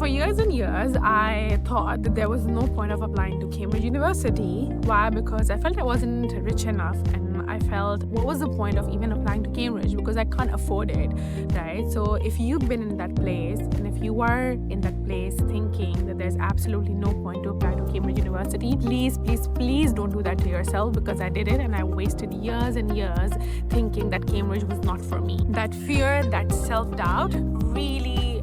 for years and years, I thought that there was no point of applying to Cambridge University. Why? Because I felt I wasn't rich enough, and I felt, what was the point of even applying to Cambridge, because I can't afford it, right? So if you've been in that place, and if you are in that place thinking that there's absolutely no point to apply to Cambridge University, please don't do that to yourself, because I did it and I wasted years and years thinking that Cambridge was not for me. That fear, that self-doubt really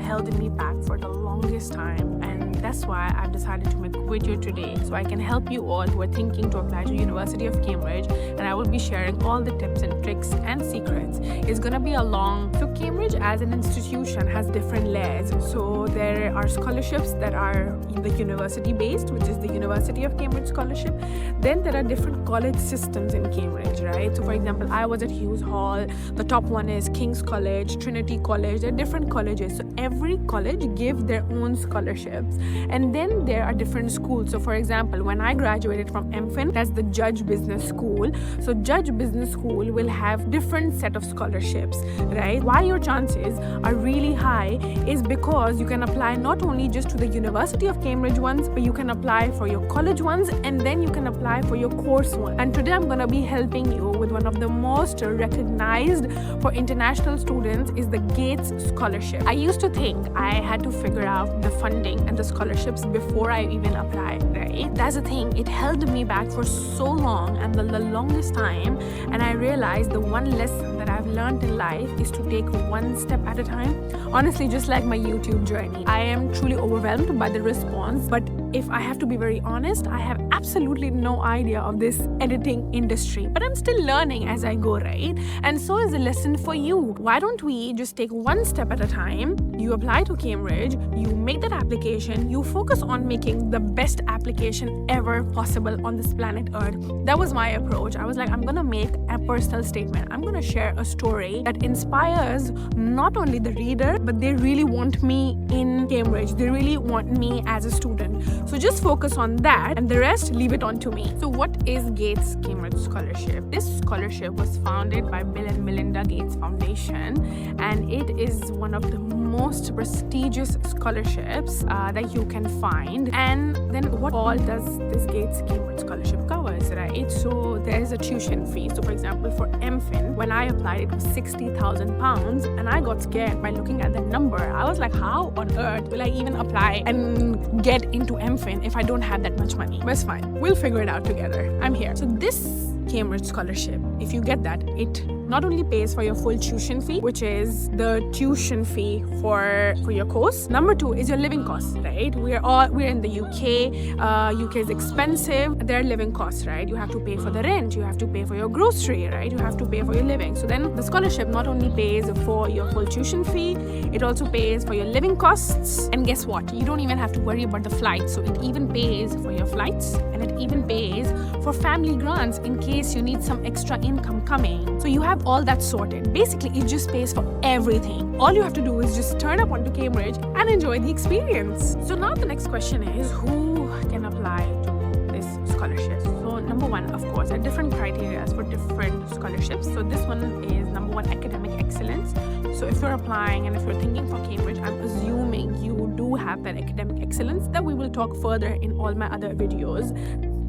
held me back for the longest time, and that's why I've decided to make a video today, so I can help you all who are thinking to apply to University of Cambridge, and I will be sharing all the tips and tricks and secrets. It's gonna be so Cambridge as an institution has different layers. So there are scholarships that are the university based, which is the University of Cambridge scholarship. Then there are different college systems in Cambridge, right? So for example, I was at Hughes Hall. The top one is King's College, Trinity College. There are different colleges. So every college gives their own scholarships. And then there are different schools. So for example, when I graduated from MFin, that's the Judge Business School. So Judge Business School will have different set of scholarships, right? Why your chances are really high is because you can apply not only just to the University of Cambridge ones, but you can apply for your college ones, and then you can apply for your course one. And today I'm going to be helping you with one of the most recognized for international students is the Gates Scholarship. I used to think I had to figure out the funding and the scholarships before I even applied, right? That's the thing. It held me back for so long and the longest time, and I realized the one lesson that I've learned in life is to take one step at a time. Honestly, just like my YouTube journey, I am truly overwhelmed by the response, but if I have to be very honest, I have absolutely no idea of this editing industry, but I'm still learning as I go, right? And so is a lesson for you. Why don't we just take one step at a time? You apply to Cambridge, you make that application, you focus on making the best application ever possible on this planet Earth. That was my approach. I was like, I'm gonna make a personal statement. I'm gonna share a story that inspires not only the reader, but they really want me in Cambridge. They really want me as a student. So just focus on that, and the rest, leave it on to me. So what is Gates Cambridge Scholarship? This scholarship was founded by Bill and Melinda Gates Foundation, and it is one of the most prestigious scholarships that you can find. And then what all does this Gates Cambridge Scholarship covers, right? So there is a tuition fee. So for example, for MFin, when I applied, it was £60,000, and I got scared by looking at the number. I was like, how on earth will I even apply and get into MFin if I don't have that much money? But it's fine. We'll figure it out together. I'm here. So this Cambridge scholarship, if you get that, it not only pays for your full tuition fee, which is the tuition fee for your course. Number two is your living costs, right? We're in the UK. UK is expensive. There are living costs, right? You have to pay for the rent, you have to pay for your grocery, right? You have to pay for your living. So then the scholarship not only pays for your full tuition fee, it also pays for your living costs. And guess what? You don't even have to worry about the flights. So it even pays for your flights, and it even pays for family grants in case you need some extra income coming. So you have all that sorted. Basically, it just pays for everything. All you have to do is just turn up onto Cambridge and enjoy the experience. So now the next question is, who can apply to this scholarship? So number one, of course, there are different criteria for different scholarships. So this one is number one, academic excellence. So if you're applying and if you're thinking for Cambridge, I'm assuming you do have that academic excellence that we will talk further in all my other videos.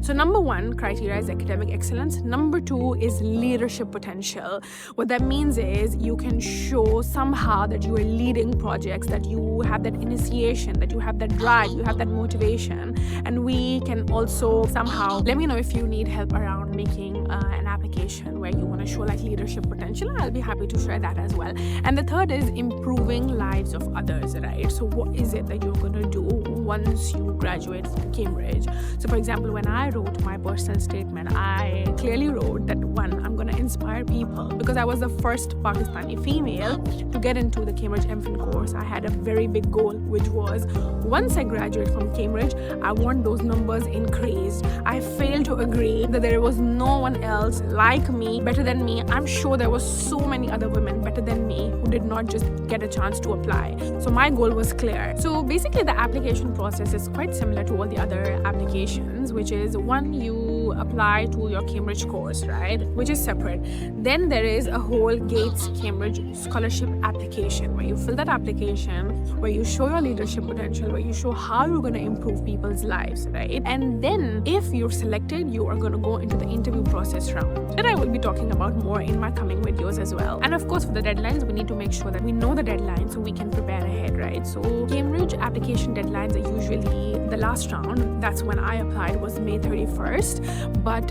So number one criteria is academic excellence. Number two is leadership potential. What that means is you can show somehow that you are leading projects, that you have that initiation, that you have that drive, you have that motivation. And we can also somehow, let me know if you need help around making an application where you want to show like leadership potential. I'll be happy to share that as well. And the third is improving lives of others, right? So what is it that you're going to do once you graduate from Cambridge? So for example, when I wrote my personal statement, I clearly wrote that one, I'm going to inspire people, because I was the first Pakistani female to get into the Cambridge MFin course. I had a very big goal, which was once I graduate from Cambridge, I want those numbers increased. I failed to agree that there was no one else like me, better than me. I'm sure there was so many other women better than me who did not just get a chance to apply. So my goal was clear. So basically the application process is quite similar to all the other applications, which is one, you apply to your Cambridge course, right, which is separate. Then there is a whole Gates Cambridge scholarship application where you fill that application, where you show your leadership potential, where you show how you're going to improve people's lives, right? And then if you're selected, you are going to go into the interview process round that I will be talking about more in my coming videos as well. And of course, for the deadlines, we need to make sure that we know the deadlines so we can prepare ahead, right? So Cambridge application deadlines are usually the last round. That's when I applied, was May 31st. But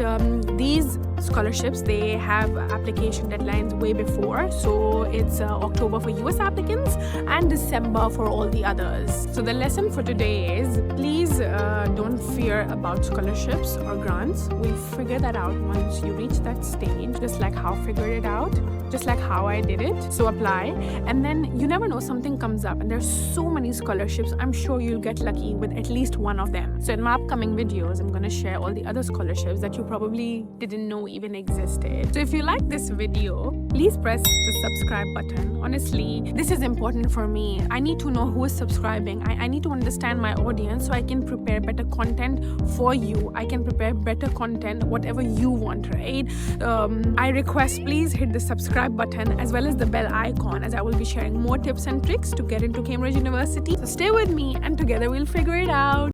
these scholarships, they have application deadlines way before. So it's October for US applicants and December for all the others. So the lesson for today is, please don't fear about scholarships or grants. We'll figure that out once you reach that stage, just like how I figured it out, just like how I did it. So apply, and then you never know, something comes up, and there's so many scholarships. I'm sure you'll get lucky with at least one of them. So in my upcoming videos, I'm going to share all the other scholarships that you probably didn't know even existed. So if you like this video, please press the subscribe button. Honestly, this is important for me. I need to know who is subscribing. I need to understand my audience so I can prepare better content for you. I can prepare better content, whatever you want, right? I request, please hit the subscribe button as well as the bell icon, as I will be sharing more tips and tricks to get into Cambridge University. So stay with me and together we'll figure it out.